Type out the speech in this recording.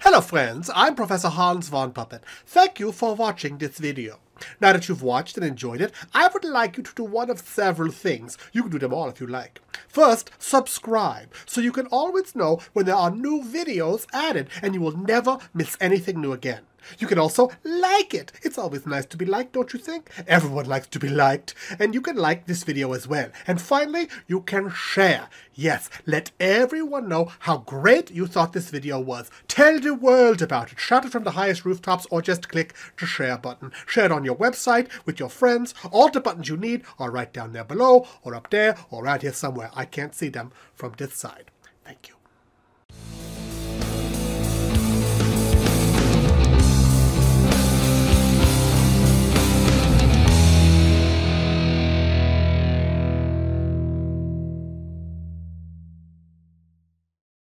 Hello friends, I'm Professor Hans von Puppet. Thank you for watching this video. Now that you've watched and enjoyed it, I would like you to do one of several things. You can do them all if you like. First, subscribe, so you can always know when there are new videos added and you will never miss anything new again. You can also like it. It's always nice to be liked, don't you think? Everyone likes to be liked. And you can like this video as well. And finally, you can share. Yes, let everyone know how great you thought this video was. Tell the world about it. Shout it from the highest rooftops or just click the share button. Share it on your website, with your friends. All the buttons you need are right down there below, or up there, or right here somewhere. I can't see them from this side. Thank you.